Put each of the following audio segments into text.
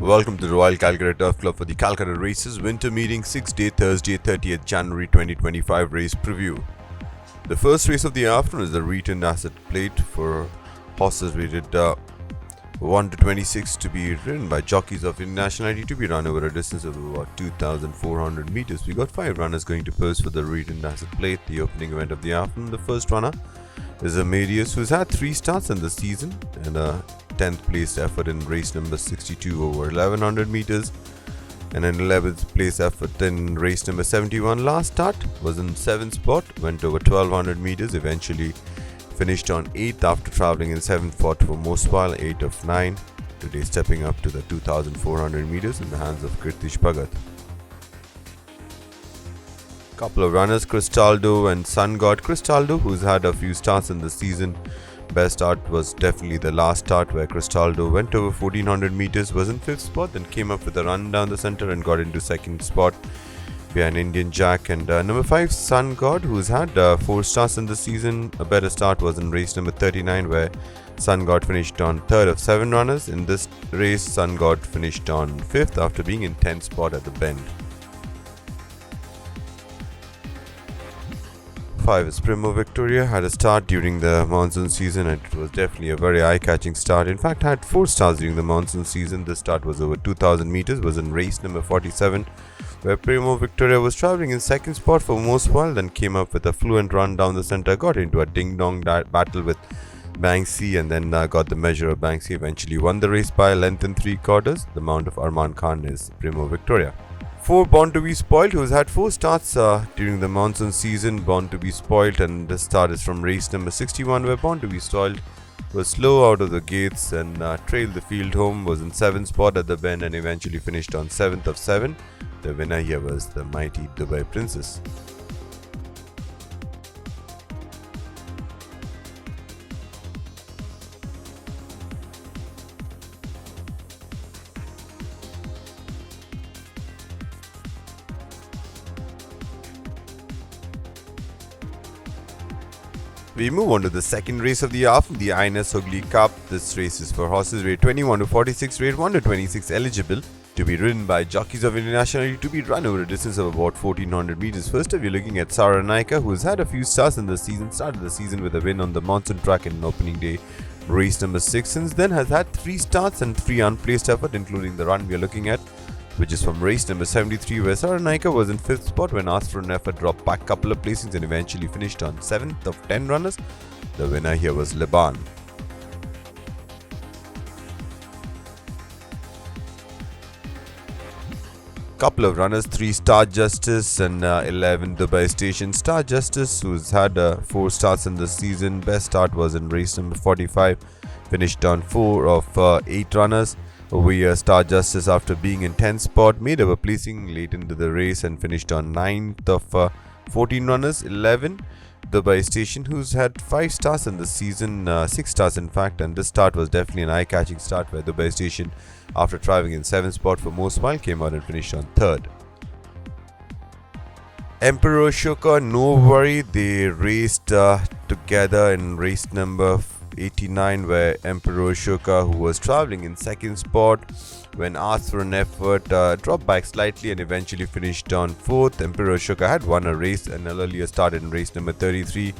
Welcome to the Royal Calcutta Turf Club for the Calcutta Races Winter Meeting 6th day Thursday 30th January 2025 race preview. The first race of the afternoon is the Return Asset Plate for horses rated 1 to 26 to be ridden by jockeys of Indian nationality to be run over a distance of about 2,400 meters. We got 5 runners going to pose for the Return Asset Plate, the opening event of the afternoon. The first runner is Amadius, who's had 3 starts in the season and a 10th place effort in race number 62 over 1100 meters and an 11th place effort in race number 71. Last start was in 7th spot, went over 1200 meters, eventually finished on 8th after travelling in 7th spot for most while, 8 of 9. Today stepping up to the 2400 meters in the hands of Kirtish Bhagat. Couple of runners, Cristaldo and Sun God. Cristaldo, who's had a few starts in the season. Best start was definitely the last start where Cristaldo went over 1400 meters, was in 5th spot, then came up with a run down the centre and got into 2nd spot behind Indian Jack. And number 5, Sun God, who's had 4 starts in the season. A better start was in race number 39 where Sun God finished on 3rd of 7 runners. In this race, Sun God finished on 5th after being in 10th spot at the bend. 5 is Primo Victoria, had a start during the monsoon season and it was definitely a very eye-catching start. In fact, had 4 starts during the monsoon season. This start was over 2000 meters, was in race number 47 where Primo Victoria was travelling in 2nd spot for most while, then came up with a fluent run down the centre, got into a ding-dong battle with Banksy and then got the measure of Banksy, eventually won the race by a length and 3/4. The mount of Arman Khan is Primo Victoria. 4 Born to be Spoiled, who's had 4 starts during the monsoon season. Born to be Spoiled, and this start is from race number 61 where Born to be Spoiled was slow out of the gates and trailed the field home, was in 7th spot at the bend and eventually finished on 7th of 7. The winner here was the mighty Dubai Princess. We move on to the second race of the afternoon, the Ines Hugli Cup. This race is for horses rated 21 to 46, rated 1 to 26 eligible to be ridden by jockeys of Indian nationality to be run over a distance of about 1400 meters. First up, we're looking at Saranaika, who's had a few starts in the season, started the season with a win on the monsoon track in opening day, race number 6, since then has had 3 starts and 3 unplaced effort, including the run we're looking at, which is from race number 73 where Saranaika was in 5th spot when asked for an effort, dropped back couple of placings and eventually finished on 7th of 10 runners. The winner here was Liban. Couple of runners, 3 Star Justice and 11 Dubai Station. Star Justice, who's had 4 starts in the season. Best start was in race number 45, finished on 4 of 8 runners. Over here, Star Justice, after being in 10th spot, made up a placing late into the race and finished on 9th of 14 runners. 11 Dubai Station, who's had 5 starts in the season, 6 starts in fact, and this start was definitely an eye-catching start where Dubai Station, after travelling in 7th spot for most while, came out and finished on 3rd. Emperor Shoka, no worry, they raced together in race number 89 where Emperor Shoka, who was travelling in 2nd spot when asked for an effort, dropped back slightly and eventually finished on 4th. Emperor Shoka had won a race and earlier started in race number 33,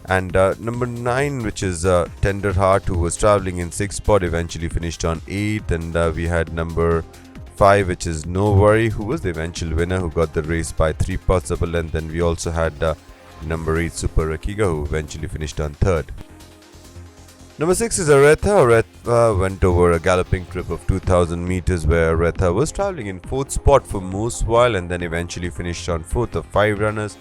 and number 9, which is Tender Heart, who was travelling in 6th spot, eventually finished on 8th. And we had number 5, which is No Worry, who was the eventual winner, who got the race by 3 parts of a length. And we also had number 8, Super Rakiga, who eventually finished on 3rd. Number 6 is Aretha. Aretha went over a galloping trip of 2000 meters where Aretha was travelling in 4th spot for most while and then eventually finished on 4th of 5 runners.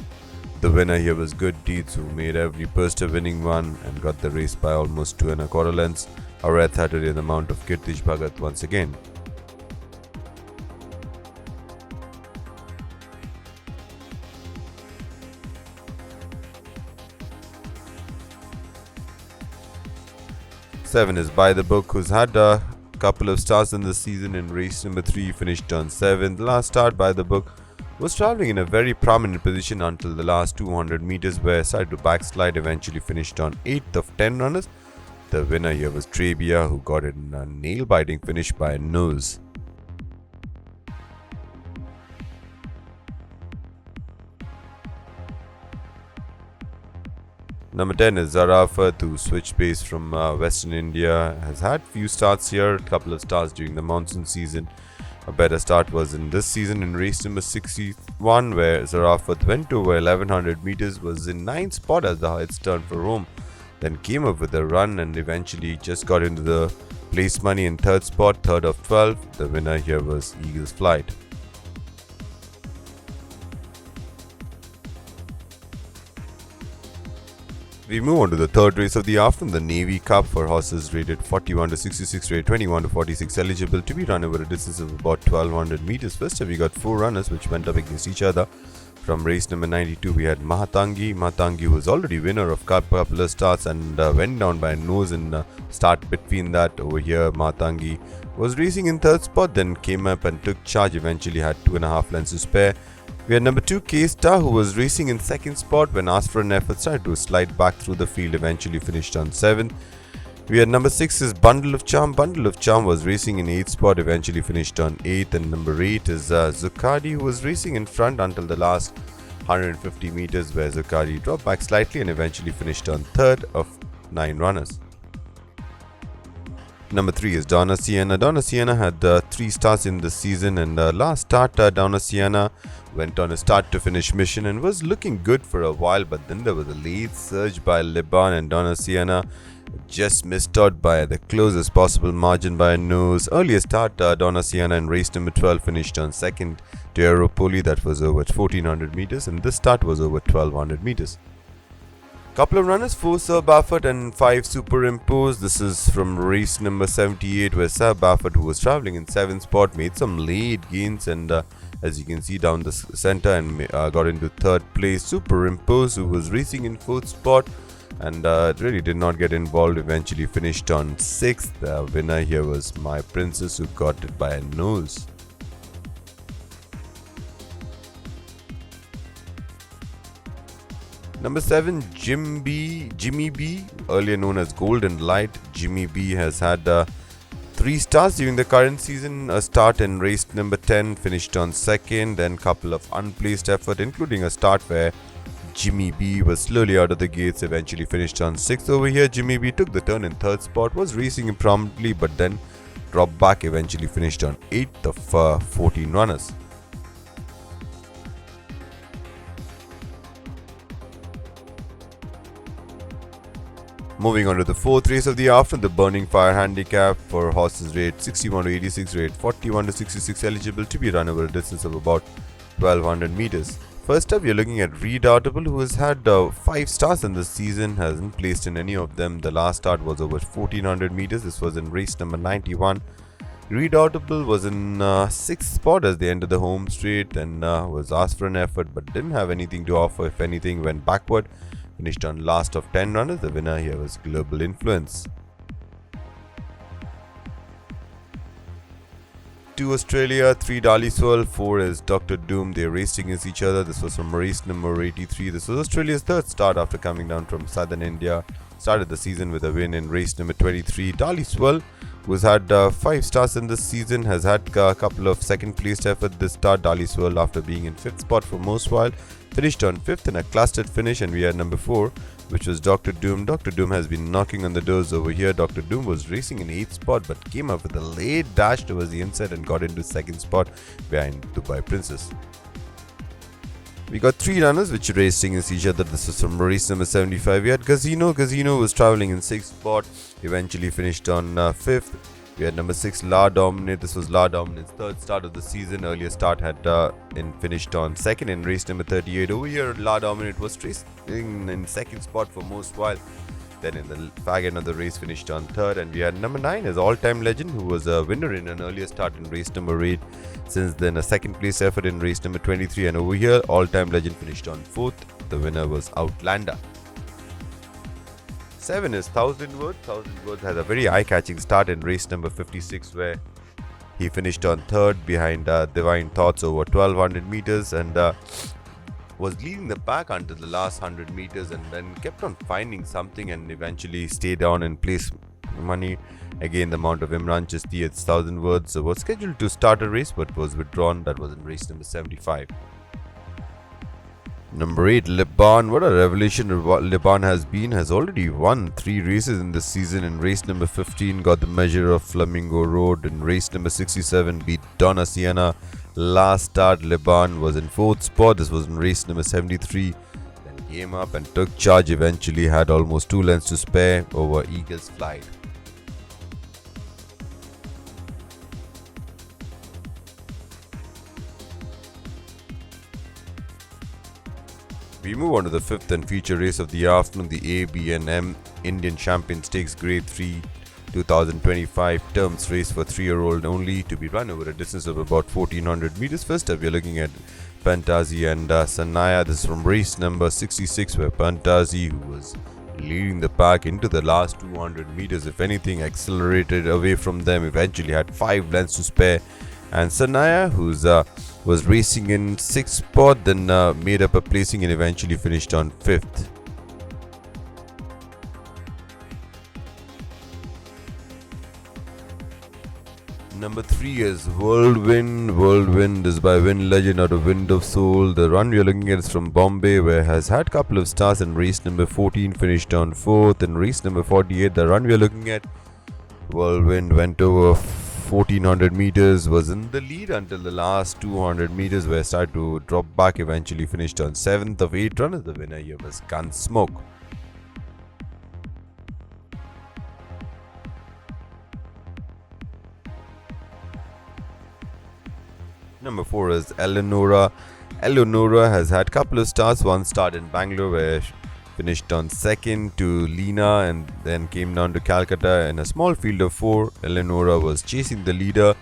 The winner here was Good Deeds, who made every poster winning one and got the race by almost 2 1/4 lengths. Aretha today the mount of Kirtish Bhagat once again. Seven is By the Book, who's had a couple of starts in the season. In race number 3, finished on 7th. Last start, By the Book was travelling in a very prominent position until the last 200 meters where started to backslide, eventually finished on 8th of 10 runners. The winner here was Trebia, who got in a nail-biting finish by a nose. Number 10 is Zarafat, who switched base from Western India. Has had few starts here, a couple of starts during the monsoon season. A better start was in this season in race number 61, where Zarafat went over 1100 meters, was in 9th spot as the Heights turned for home, then came up with a run and eventually just got into the place money in 3rd spot, 3rd of 12. The winner here was Eagles Flight. We move on to the third race of the afternoon, the Navy Cup for horses rated 41 to 66, rated 21 to 46, eligible to be run over a distance of about 1200 meters. First up, we got 4 runners which went up against each other. From race number 92, we had Mahatangi. Mahatangi was already winner of couple of starts and went down by a nose in start between that. Over here, Mahatangi was racing in 3rd spot, then came up and took charge, eventually had 2.5 lengths to spare. We had number 2 K-Star, who was racing in 2nd spot when asked for an effort, started to slide back through the field, eventually finished on 7th. We had number 6 is Bundle of Charm. Bundle of Charm was racing in 8th spot, eventually finished on 8th. And number 8 is Zuccardi, who was racing in front until the last 150 meters, where Zuccardi dropped back slightly and eventually finished on 3rd of 9 runners. Number 3 is Donna Sienna. Donna Sienna had 3 starts in this season, and last start Donna Sienna went on a start to finish mission and was looking good for a while, but then there was a late surge by Liban and Donna Sienna just missed out by the closest possible margin by a nose. Earlier start Donna Sienna in race number 12 finished on 2nd to Aeropoli, that was over 1400 meters, and this start was over 1200 meters. Couple of runners, 4 Sir Baffert and 5 Superimpose. This is from race number 78, where Sir Baffert, who was travelling in 7th spot, made some late gains and as you can see down the center and got into 3rd place. Superimpose, who was racing in 4th spot and really did not get involved, eventually finished on 6th. The winner here was My Princess, who got it by a nose. Number 7, Jimmy B, earlier known as Golden Light. Jimmy B has had 3 starts during the current season. A start in race number 10, finished on 2nd, then couple of unplaced effort, including a start where Jimmy B was slowly out of the gates, eventually finished on 6th. Over here, Jimmy B took the turn in 3rd spot, was racing impromptly but then dropped back, eventually finished on 8th of 14 runners. Moving on to the 4th race of the afternoon, the Burning Fire Handicap for horses rated 61 to 86, rated 41 to 66, eligible to be run over a distance of about 1200 meters. First up, we are looking at Redoubtable, who has had 5 starts in this season, hasn't placed in any of them. The last start was over 1400 meters. This was in race number 91. Redoubtable was in 6th spot as they entered the home straight and was asked for an effort but didn't have anything to offer. If anything, went backward. Finished on last of 10 runners. The winner here was Global Influence. 2 Australia, 3 Dali Swirl, 4 is Dr. Doom. They're racing against each other. This was from race number 83. This was Australia's 3rd start after coming down from southern India. Started the season with a win in race number 23. Dali Swirl, who's had 5 starts in this season, has had a couple of second placed effort this start. Dali Swirl, after being in 5th spot for most while, finished on 5th in a clustered finish. And we had number 4, which was Dr. Doom. Dr. Doom has been knocking on the doors over here. Dr. Doom was racing in 8th spot but came up with a late dash towards the inside and got into 2nd spot behind Dubai Princess. We got 3 runners which are racing against each other. This was from race number 75. We had Gazino. Gazino was travelling in 6th spot, eventually finished on 5th. We had number 6 La Dominate. This was La Dominate's 3rd start of the season. Earlier start had finished on 2nd in race number 38. Over here, La Dominate was racing in 2nd spot for most while. Then in the fag end of the race finished on 3rd. And we had number 9 as All-Time Legend, who was a winner in an earlier start in race number 8. Since then, a 2nd place effort in race number 23. And over here, All-Time Legend finished on 4th. The winner was Outlander. 7 is Thousand Words. Thousand Words had a very eye-catching start in race number 56, where he finished on 3rd behind Divine Thoughts over 1200 meters and was leading the pack until the last 100 meters and then kept on finding something and eventually stayed down and placed money. Again, the Mount of Imran Chisti at 1000 Words was scheduled to start a race but was withdrawn. That was in race number 75. Number 8, Liban. What a revelation Liban has been. Has already won 3 races in this season. In race number 15, got the measure of Flamingo Road. In race number 67, beat Donna Sienna. Last start, Liban was in 4th spot. This was in race number 73. Then came up and took charge. Eventually had almost 2 lengths to spare over Eagles Flight. We move on to the 5th and feature race of the afternoon, the ABNM Indian Champion Stakes Grade 3 2025 terms race for 3-year-old only, to be run over a distance of about 1400 meters. First up, we are looking at Pantazi and Sanaya. This is from race number 66, where Pantazi, who was leading the pack into the last 200 meters, if anything, accelerated away from them, eventually had 5 lengths to spare. And Sanaya, who was racing in 6th spot, then made up a placing and eventually finished on 5th. Number 3 is Whirlwind. Whirlwind is by Wind Legend out of Wind of Soul. The run we are looking at is from Bombay, where has had a couple of starts. In race number 14, finished on 4th. In race number 48, the run we are looking at, Whirlwind went over 1400 meters, was in the lead until the last 200 meters, where started to drop back, eventually finished on 7th of 8 runners. The winner here was Gunsmoke. Number 4 is Eleonora. Eleonora has had a couple of starts. One start in Bangalore, where she finished on 2nd to Lena, and then came down to Calcutta in a small field of 4. Eleonora was chasing the leader,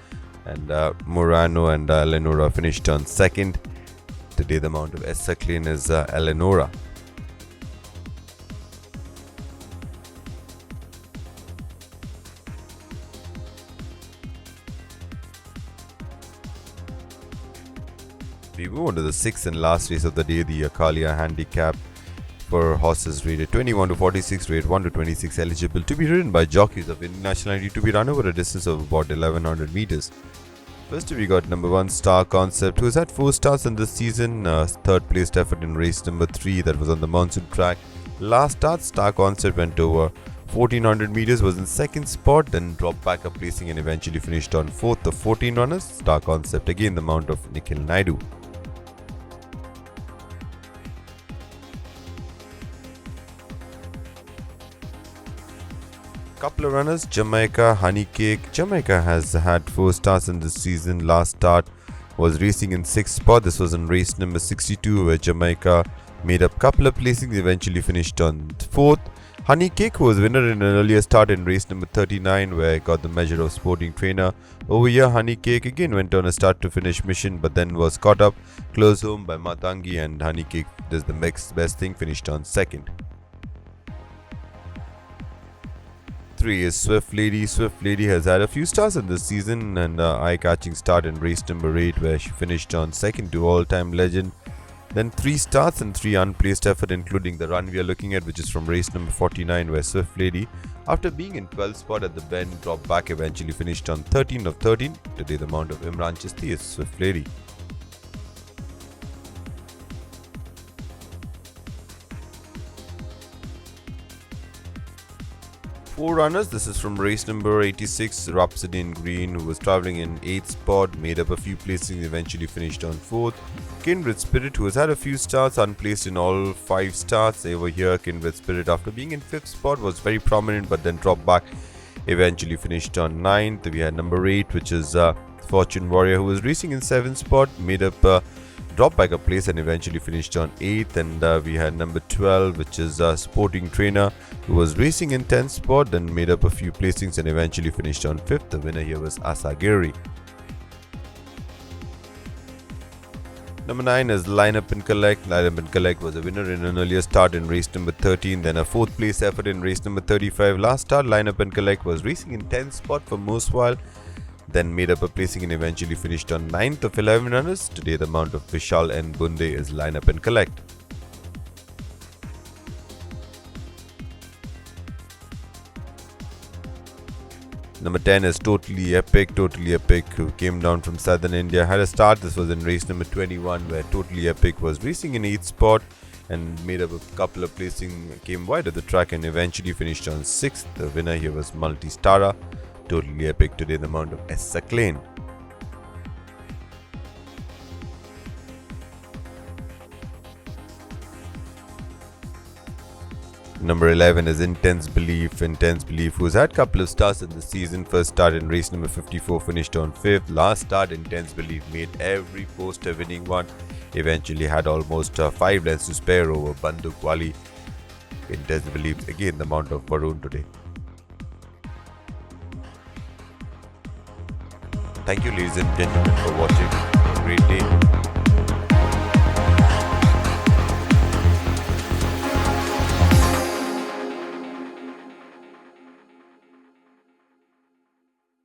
and Morano and Eleonora finished on 2nd. Today the mount of Essaclane is Eleonora. We move on to the 6th and last race of the day, the Akalia Handicap for horses rated 21 to 46, rated 1 to 26, eligible to be ridden by jockeys of Indian nationality, to be run over a distance of about 1100 meters. First we got number 1, Star Concept, who has had 4 starts in this season. Third placed effort in race number 3, that was on the monsoon track. Last start, Star Concept went over 1400 meters, was in 2nd spot, then dropped back a placing and eventually finished on 4th of 14 runners. Star Concept, again the mount of Nikhil Naidu. Couple of runners, Jamaica, Honey Cake. Jamaica has had 4 starts in this season. Last start was racing in 6th spot. This was in race number 62, where Jamaica made up couple of placings, eventually finished on 4th. Honey Cake, who was winner in an earlier start in race number 39, where it got the measure of Sporting Trainer. Over here, Honey Cake again went on a start to finish mission, but then was caught up close home by Matangi, and Honey Cake does the next best thing, finished on 2nd. 3 is Swift Lady. Swift Lady has had a few starts in this season, and eye-catching start in race number 8, where she finished on 2nd to all-time legend. Then 3 starts and 3 unplaced effort, including the run we are looking at, which is from race number 49, where Swift Lady, after being in 12th spot at the bend, dropped back, eventually finished on 13 of 13. Today the mount of Imran Chisti is Swift Lady. Four runners. This is from race number 86, Rhapsody in Green, who was travelling in 8th spot, made up a few placings, eventually finished on 4th. Kindred Spirit, who has had a few starts, unplaced in all 5 starts. Over here, Kindred Spirit, after being in 5th spot, was very prominent, but then dropped back, eventually finished on 9th. We had number 8, which is Fortune Warrior, who was racing in 7th spot, made up dropped back a place and eventually finished on 8th. And we had number 12, which is Sporting Trainer, who was racing in 10th spot, then made up a few placings and eventually finished on 5th. The winner here was Asagiri. Number 9 is Line Up and Collect. Line Up and Collect was a winner in an earlier start in race number 13, then a 4th place effort in race number 35. Last start, Line Up and Collect was racing in 10th spot for most while, then made up a placing and eventually finished on 9th of 11 runners. Today the mount of Vishal and Bunde is Line Up and Collect. Number 10 is Totally Epic. Totally Epic, who came down from southern India, had a start. This was in race number 21, where Totally Epic was racing in 8th spot and made up a couple of placing, came wide of the track and eventually finished on 6th. The winner here was Multi-Stara. Totally Epic today in the Mount of Essakane. Number 11 is Intense Belief. Intense Belief, who's had a couple of starts in the season. First start in race number 54, finished on 5th. Last start, Intense Belief made every poster winning one. Eventually had almost 5 lengths to spare over Banduk Wali. Intense Belief again the Mount of Varun today. Thank you, ladies and gentlemen, for watching. Have a great day.